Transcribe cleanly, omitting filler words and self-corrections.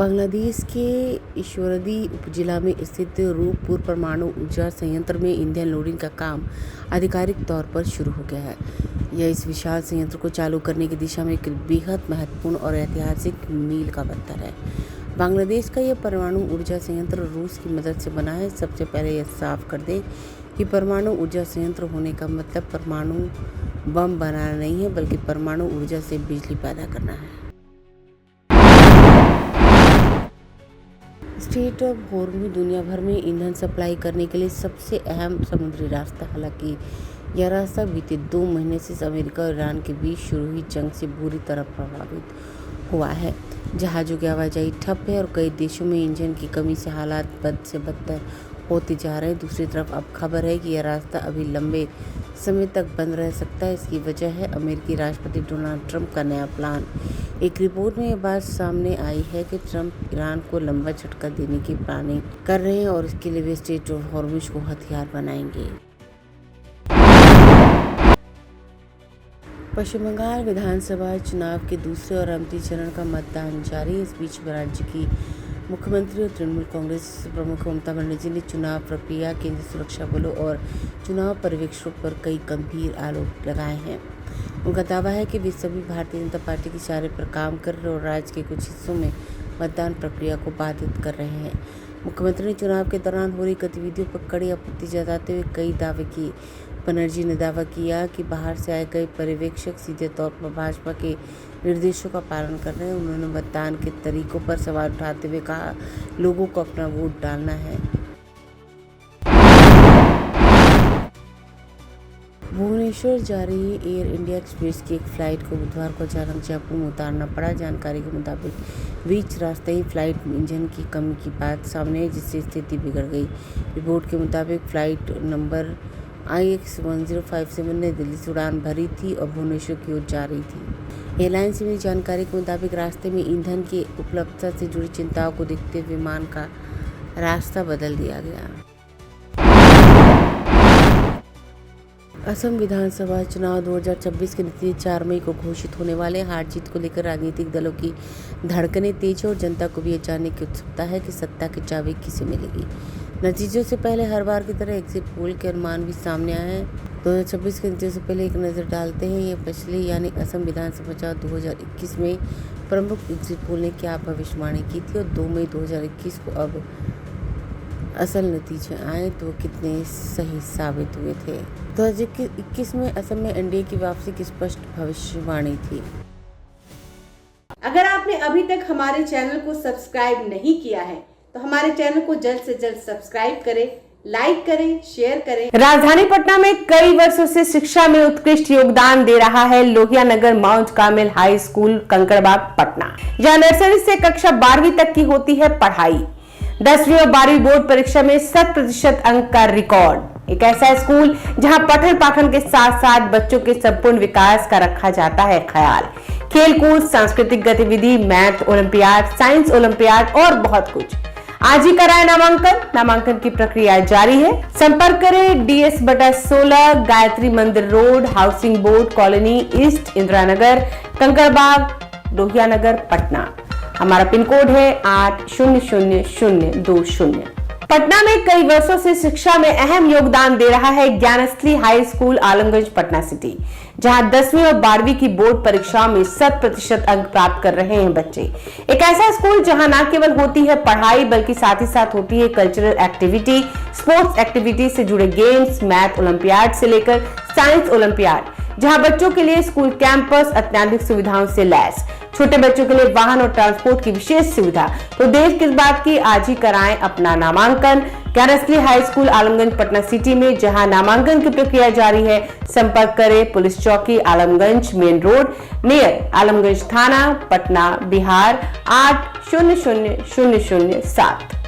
बांग्लादेश के ईश्वरदी उपजिला में स्थित रूपपुर परमाणु ऊर्जा संयंत्र में ईंधन लोडिंग का काम आधिकारिक तौर पर शुरू हो गया है। यह इस विशाल संयंत्र को चालू करने की दिशा में एक बेहद महत्वपूर्ण और ऐतिहासिक मील का पत्थर है। बांग्लादेश का यह परमाणु ऊर्जा संयंत्र रूस की मदद से बना है। सबसे पहले यह साफ कर दें कि परमाणु ऊर्जा संयंत्र होने का मतलब परमाणु बम बनाना नहीं है, बल्कि परमाणु ऊर्जा से बिजली पैदा करना है। स्ट्रेट ऑफ हॉर्मुज़ दुनिया भर में ईंधन सप्लाई करने के लिए सबसे अहम समुद्री रास्ता। हालांकि यह रास्ता बीते 2 महीने से अमेरिका और ईरान के बीच शुरू हुई जंग से बुरी तरह प्रभावित हुआ है। जहाज़ों की आवाजाही ठप है और कई देशों में ईंधन की कमी से हालात बद से बदतर होते जा रहे हैं। दूसरी तरफ अब खबर है कि यह रास्ता अभी लंबे समय तक बंद रह सकता है। इसकी वजह है अमेरिकी राष्ट्रपति डोनाल्ड ट्रंप का नया प्लान। एक रिपोर्ट में यह बात सामने आई है कि ट्रंप ईरान को लंबा झटका देने की प्लानिंग कर रहे हैं और इसके लिए वे स्ट्रेट ऑफ हॉर्मुज़ को हथियार बनाएंगे। पश्चिम बंगाल विधानसभा चुनाव के दूसरे और अंतिम चरण का मतदान जारी है। इस बीच राज्य की मुख्यमंत्री और तृणमूल कांग्रेस प्रमुख ममता बनर्जी ने चुनाव प्रक्रिया, केंद्रीय सुरक्षा बलों और चुनाव पर्यवेक्षकों पर कई गंभीर आरोप लगाए हैं। उनका दावा है कि वे सभी भारतीय जनता पार्टी के इशारे पर काम कर रहे और राज्य के कुछ हिस्सों में मतदान प्रक्रिया को बाधित कर रहे हैं। मुख्यमंत्री ने चुनाव के दौरान हो रही गतिविधियों पर कड़ी आपत्ति जताते हुए कई दावे किए। बनर्जी ने दावा किया कि बाहर से आए गए पर्यवेक्षक सीधे तौर पर भाजपा के निर्देशों का पालन कर रहे हैं। उन्होंने मतदान के तरीकों पर सवाल उठाते हुए कहा, लोगों को अपना वोट डालना है। भुवनेश्वर जा रही एयर इंडिया एक्सप्रेस की एक फ्लाइट को बुधवार को अचानक जयपुर में उतारना पड़ा। जानकारी के मुताबिक बीच रास्ते ही फ्लाइट में इंजन की कमी की बात सामने आई, जिससे स्थिति बिगड़ गई। रिपोर्ट के मुताबिक फ्लाइट नंबर IX1057 ने दिल्ली से उड़ान भरी थी और भुवनेश्वर की ओर जा रही थी। एयरलाइन से मिली जानकारी के मुताबिक रास्ते में ईंधन की उपलब्धता से जुड़ी चिंताओं को देखते हुए विमान का रास्ता बदल दिया गया। असम विधानसभा चुनाव 2026 के नतीजे 4 मई को घोषित होने वाले। हार जीत को लेकर राजनीतिक दलों की धड़कनें तेज है और जनता को भी यह जानने की उत्सुकता है कि सत्ता की चाबी किसे मिलेगी। नतीजों से पहले हर बार की तरह एग्जिट पोल के अनुमान भी सामने आए हैं। 2026 के नतीजों से पहले एक नज़र डालते हैं ये पिछले यानी असम विधानसभा चुनाव 2021 में प्रमुख एग्जिट पोल ने क्या भविष्यवाणी की थी और 2 मई 2021 को अब असल नतीजे आए तो कितने सही साबित हुए थे। 2021 में असम में एनडीए की वापसी की स्पष्ट भविष्यवाणी थी। अगर आपने अभी तक हमारे चैनल को सब्सक्राइब नहीं किया है तो हमारे चैनल को जल्द से जल्द सब्सक्राइब करें, लाइक करें, शेयर करें। राजधानी पटना में कई वर्षों से शिक्षा में उत्कृष्ट योगदान दे रहा है लोहिया नगर माउंट कामिल हाई स्कूल कंकड़बाग पटना। जहां नर्सरी से कक्षा 12वीं तक की होती है पढ़ाई। 10वीं और 12वीं बोर्ड परीक्षा में 100% अंक का रिकॉर्ड। एक ऐसा स्कूल जहां पठन पाठन के साथ साथ बच्चों के संपूर्ण विकास का रखा जाता है ख्याल। खेलकूद, सांस्कृतिक गतिविधि, मैथ ओलंपियाड, साइंस ओलंपियाड और बहुत कुछ। आज ही कराए नामांकन की प्रक्रिया जारी है। संपर्क करें DS/16 Gayatri Mandir road, housing board colony east, Indira Nagar, Kankarbagh, Lohia Nagar, Patna. हमारा पिन कोड है 800020। पटना में कई वर्षों से शिक्षा में अहम योगदान दे रहा है Gyansthali high school Alamganj Patna city, जहां 10वीं और 12वीं की बोर्ड परीक्षाओं में 100% अंक प्राप्त कर रहे हैं बच्चे। एक ऐसा स्कूल जहां न केवल होती है पढ़ाई बल्कि साथ ही साथ होती है कल्चरल एक्टिविटी, स्पोर्ट्स एक्टिविटी से जुड़े गेम्स, मैथ ओलंपियाड से लेकर साइंस ओलंपियाड, जहां बच्चों के लिए स्कूल कैंपस अत्याधुनिक सुविधाओं से लैस, छोटे बच्चों के लिए वाहन और ट्रांसपोर्ट की विशेष सुविधा। तो देर किस बात की, आज ही कराएं अपना नामांकन Gyansthali high school Alamganj Patna city में, जहां नामांकन की प्रक्रिया जारी है। संपर्क करें पुलिस चौकी Alamganj main road near Alamganj थाना, पटना, बिहार 800007।